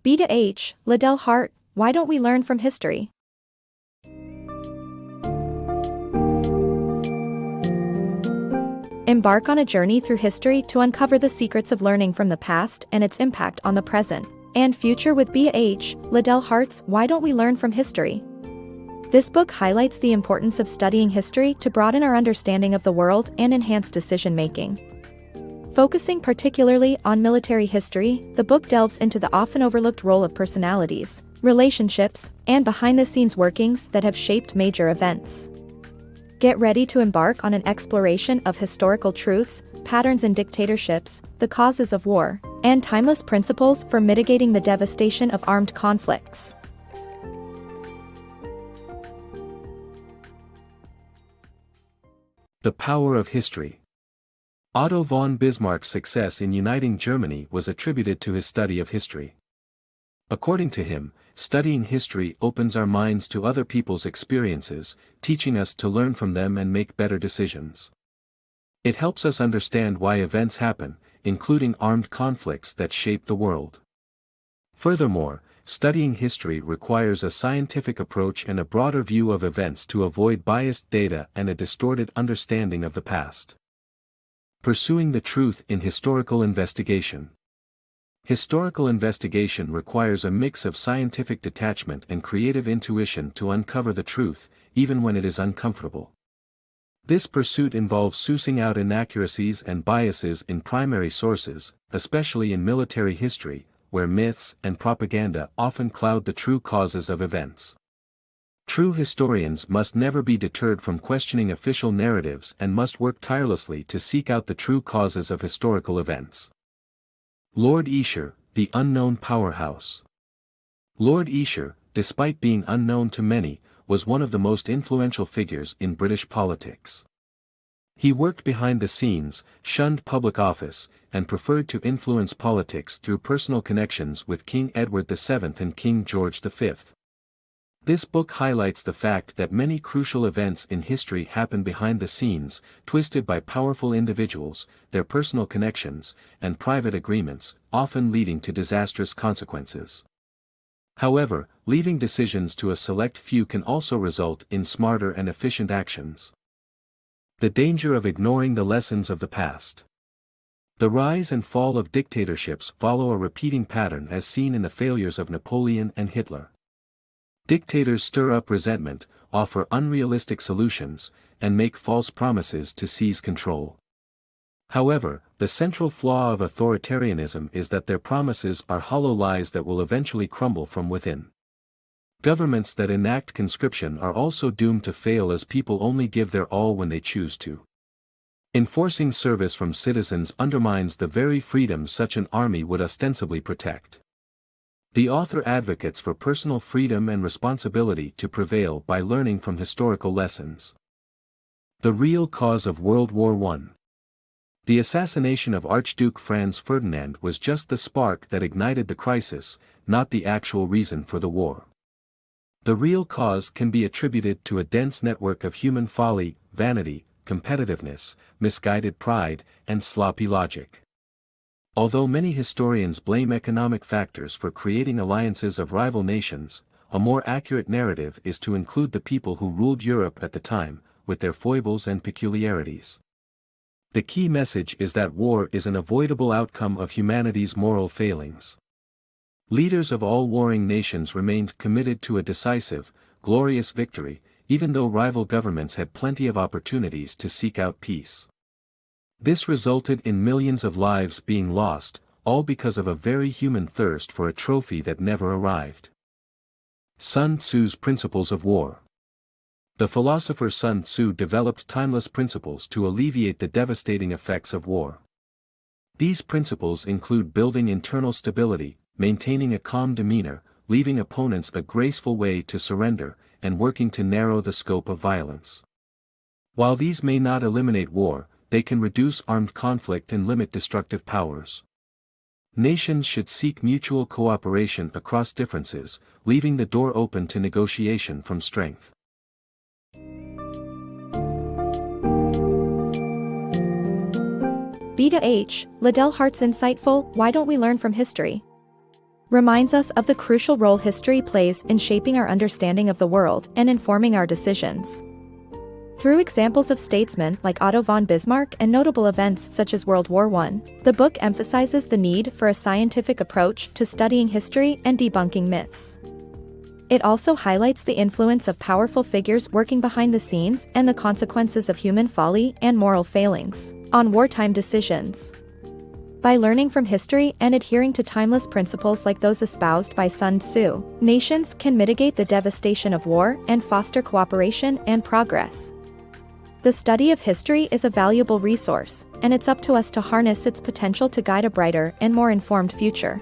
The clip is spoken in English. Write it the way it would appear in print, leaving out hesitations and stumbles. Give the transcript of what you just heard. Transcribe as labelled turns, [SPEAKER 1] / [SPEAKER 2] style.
[SPEAKER 1] B to H, Liddell Hart, why don't we learn from history? Embark on a journey through history to uncover the secrets of learning from the past and its impact on the present and future with B to H, Liddell Hart's Why Don't We Learn from History? This book highlights the importance of studying history to broaden our understanding of the world and enhance decision-making. Focusing particularly on military history, the book delves into the often overlooked role of personalities, relationships, and behind-the-scenes workings that have shaped major events. Get ready to embark on an exploration of historical truths, patterns in dictatorships, the causes of war, and timeless principles for mitigating the devastation of armed conflicts.
[SPEAKER 2] The Power of History. Otto von Bismarck's success in uniting Germany was attributed to his study of history. According to him, studying history opens our minds to other people's experiences, teaching us to learn from them and make better decisions. It helps us understand why events happen, including armed conflicts that shape the world. Furthermore, studying history requires a scientific approach and a broader view of events to avoid biased data and a distorted understanding of the past. Pursuing the truth in historical investigation. Historical investigation requires a mix of scientific detachment and creative intuition to uncover the truth, even when it is uncomfortable. This pursuit involves sussing out inaccuracies and biases in primary sources, especially in military history, where myths and propaganda often cloud the true causes of events. True historians must never be deterred from questioning official narratives and must work tirelessly to seek out the true causes of historical events. Lord Esher, the unknown powerhouse. Lord Esher, despite being unknown to many, was one of the most influential figures in British politics. He worked behind the scenes, shunned public office, and preferred to influence politics through personal connections with King Edward VII and King George V. This book highlights the fact that many crucial events in history happen behind the scenes, twisted by powerful individuals, their personal connections, and private agreements, often leading to disastrous consequences. However, leaving decisions to a select few can also result in smarter and efficient actions. The danger of ignoring the lessons of the past. The rise and fall of dictatorships follow a repeating pattern as seen in the failures of Napoleon and Hitler. Dictators stir up resentment, offer unrealistic solutions, and make false promises to seize control. However, the central flaw of authoritarianism is that their promises are hollow lies that will eventually crumble from within. Governments that enact conscription are also doomed to fail as people only give their all when they choose to. Enforcing service from citizens undermines the very freedom such an army would ostensibly protect. The author advocates for personal freedom and responsibility to prevail by learning from historical lessons. The real cause of World War I. The assassination of Archduke Franz Ferdinand was just the spark that ignited the crisis, not the actual reason for the war. The real cause can be attributed to a dense network of human folly, vanity, competitiveness, misguided pride, and sloppy logic. Although many historians blame economic factors for creating alliances of rival nations, a more accurate narrative is to include the people who ruled Europe at the time, with their foibles and peculiarities. The key message is that war is an avoidable outcome of humanity's moral failings. Leaders of all warring nations remained committed to a decisive, glorious victory, even though rival governments had plenty of opportunities to seek out peace. This resulted in millions of lives being lost, all because of a very human thirst for a trophy that never arrived. Sun Tzu's Principles of War. The philosopher Sun Tzu developed timeless principles to alleviate the devastating effects of war. These principles include building internal stability, maintaining a calm demeanor, leaving opponents a graceful way to surrender, and working to narrow the scope of violence. While these may not eliminate war, they can reduce armed conflict and limit destructive powers. Nations should seek mutual cooperation across differences, leaving the door open to negotiation from strength.
[SPEAKER 1] B to H, Liddell Hart's insightful Why Don't We Learn from History? reminds us of the crucial role history plays in shaping our understanding of the world and informing our decisions. Through examples of statesmen like Otto von Bismarck and notable events such as World War I, the book emphasizes the need for a scientific approach to studying history and debunking myths. It also highlights the influence of powerful figures working behind the scenes and the consequences of human folly and moral failings on wartime decisions. By learning from history and adhering to timeless principles like those espoused by Sun Tzu, nations can mitigate the devastation of war and foster cooperation and progress. The study of history is a valuable resource, and it's up to us to harness its potential to guide a brighter and more informed future.